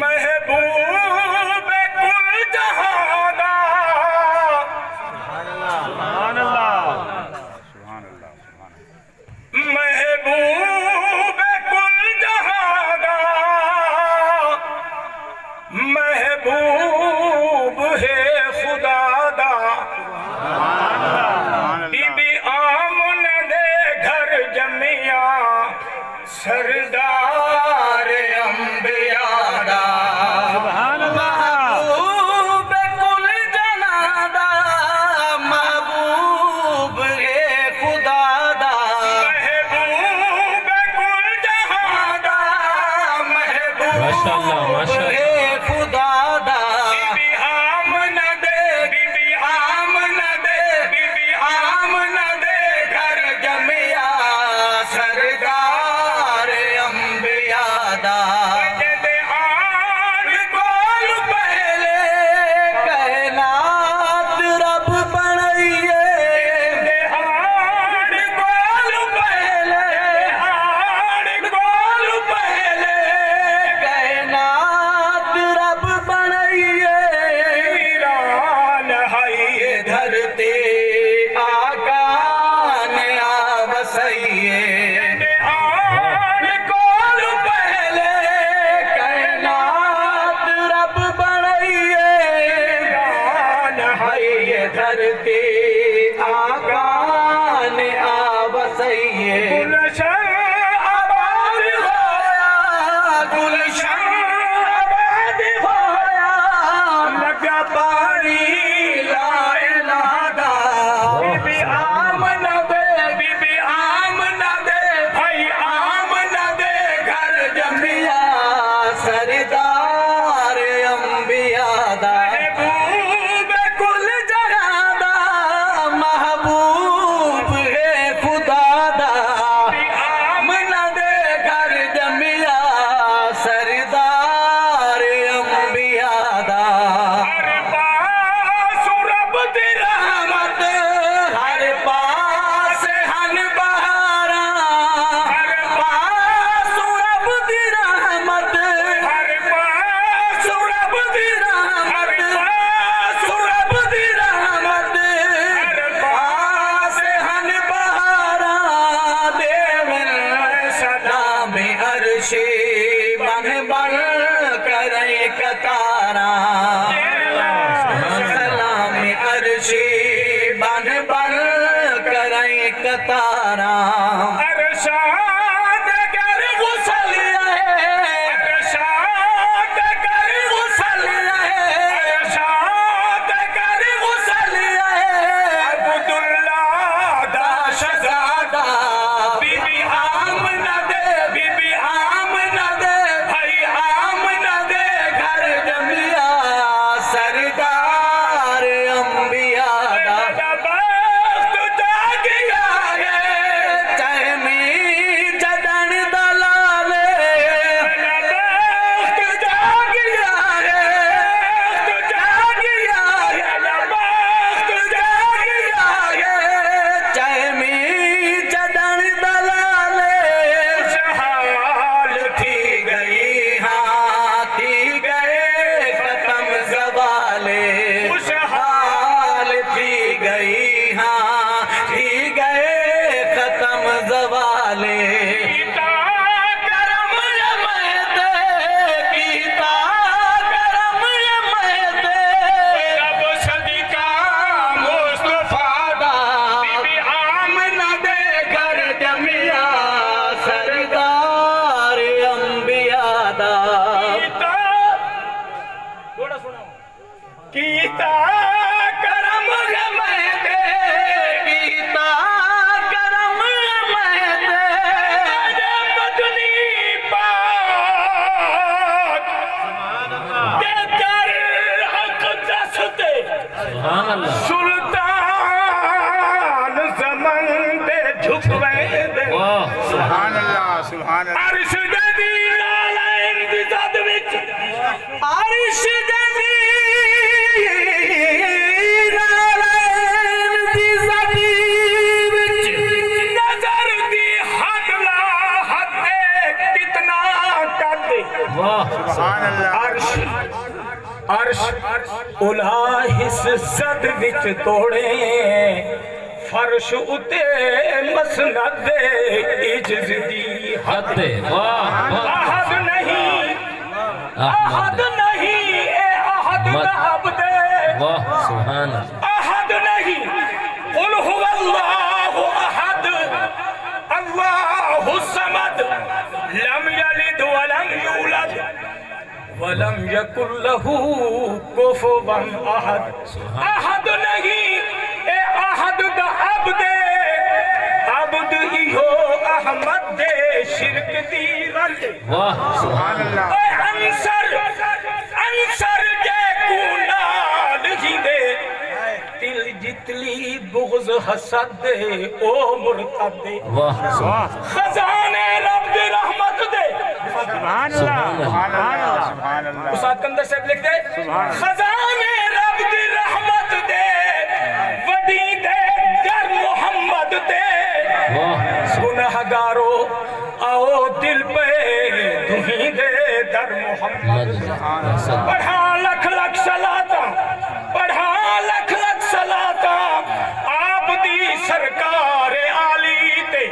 महबूब कुल जहादा सुभान अल्लाह सुभान अल्लाह महबूब कुल जहादा महबूब है खुदादा बीबी आमना दे घर जमिया सरदार अंबिया धरती आका ने आवसइए गुलशन आबाद होया गुलशन आबाद होया लगा पानी ला इलादा बीबी आमना दे भाई आमना दे घर जमिया सरदार अंबिया दा बन बन करे कतारा सलाम अर्शी बन बन करे कतारा अरशाद कर गुसलिया है अरशाद कर गुसलिया है अरशाद कर गुसलिया है अब्दुल्ला दा शहजादा बीबी आमना दे बीबी आमना दे भाई आमना दे घर जमिया सरदार अंबिया दा बख्त जागिया है चहमी जदन दलाले बख्त जागिया है बख्त जागिया है बख्त जागिया है चहमी जदन दलाले खुशहाल थी गई हाँ थी गए खत्म ज़वाले खुशहाल थी गई हाँ थी गए खत्म ज़वाले कीता करम यमते कीता करम यमते रब सदिका मुस्तफा दा बीबी आमना दे घर जमिया सरदार अंबिया दा थोड़ा सुनाओ कीता करम यमते कीता करम यमते बदनी पाक के कर हक दसते सुभान अल्लाह सुल्तान ज़मान दे झुकवे दे सुभान अल्लाह सुभान अल्लाह अर्श दे दी लाइन दी ज़ात विच अर्श दे दी लाइन दी ज़ात विच नजर दी हद ला हद कितना कद वाह सुभान अल्लाह। अर्श उला हिस सद विच तोड़े फर्श उते मसनद इज्ज दी हद अहद नहीं अहद नहीं ए अहद अब्द सुभान अहद नहीं कुल हुवल्लाहु अहद अल्लाहु समद लम यलिद वलम यूलद वलम यकुल लहू कुफुवन अहद अहद नहीं ए अहद दा अब्द अब्द इहो अहमद दे शिरक दी रल वाह सुभान अल्लाह। ए अंसर अंसर जे कुनाल जिंदे तिल जितली बुग़्ज़ हसद दे ओ मुर्तद दे वाह खजाने रब दी रहमत दे सुभान अल्लाह। सुभान अल्लाह। सुभान अल्लाह। उस्ताद कंदर साहब लिखते खजाने रब दी रहमत दे वडी दे दर मोहम्मद दे गुनहगारो आओ दिल पे दुही दे दर मोहम्मद पढ़ा लख लख सलाता पढ़ा लख लख सलाता आप दी सरकार आली ते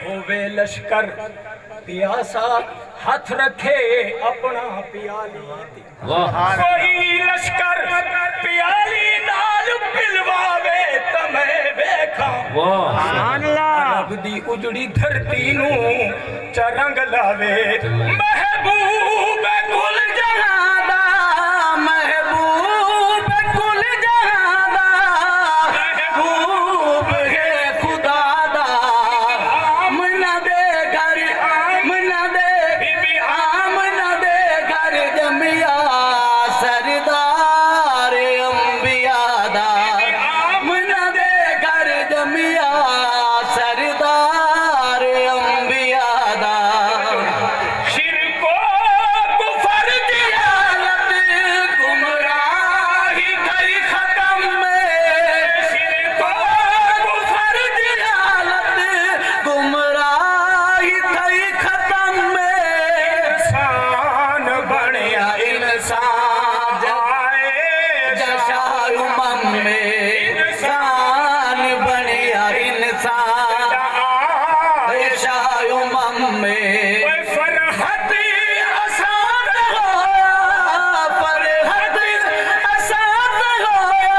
होवे लश्कर पियासा हाथ रखे अपना पियाली ते कोई लश्कर पियाली नाल पिलवावे तमें वेखा सुभान अल्लाह। रब दी उजड़ी धरती नू चरंग लावे महबूब कुल जहादा महबूब कुल जहादा महबूब है खुदा दा आमना दे घर आमना दे बीबी आमना दे घर जमिया सरदार अंबिया दा आमना दे घर जमिया सरदार अंबिया दा शिरको कुफर जियालत गुमराही गई खत्म में शिरको कुफर जियालत गुमराही गई खत्म में इंसान बनया इंसान जाए जशायु मम में इंसान बनया इंसान जशायु मम में फरहत आसान होया फरहत आसान होया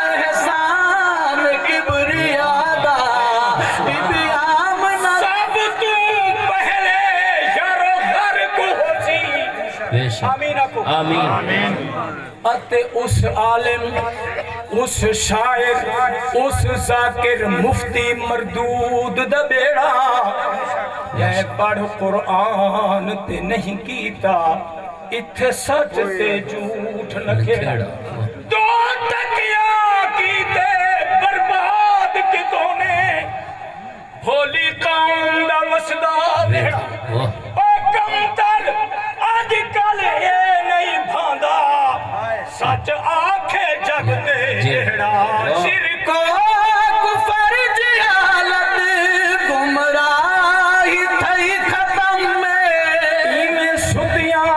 एहसान किबरिया दा बीबी आमना सब तू पहले यारो घर को होसी आमीन को आमीन अते उस आलिम उस शायर उस जाकिर मुफ्ती मरदूद दा बेड़ा ये पढ़ कुरान ते नहीं कीता इथे सच ते झूठ न खेड़ा दो टकिया कीते बर्बाद कितों ने भोली कौम दा वसदा बेड़ा ओ कमतर आजकल ये नहीं भांदा सच आखे जग दे जेड़ा शिरको कुफर जियालत गुमराही थई खत्म में इमे सुतियां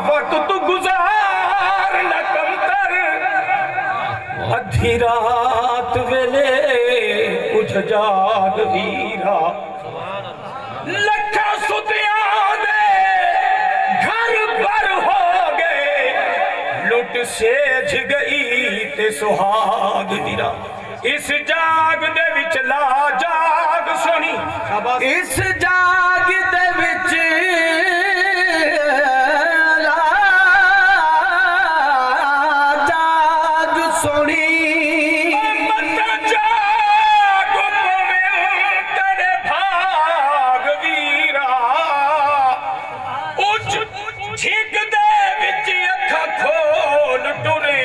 वक्त तू गुजार न कमतर अधी रात वेले कुछ जाग वीरा लखा सुतियां दे घर पर हो गए लुट सेज गई ते सुहाग वीरा इस जाग दे विच ला जाग सुनी इस जाग दे विच ला जाग सुनी मत जाग पवे तेरे भाग वीरा उच छिक दे विच अखा खोल टुरे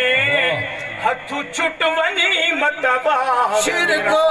हथू छुट वनी मतवा शिरको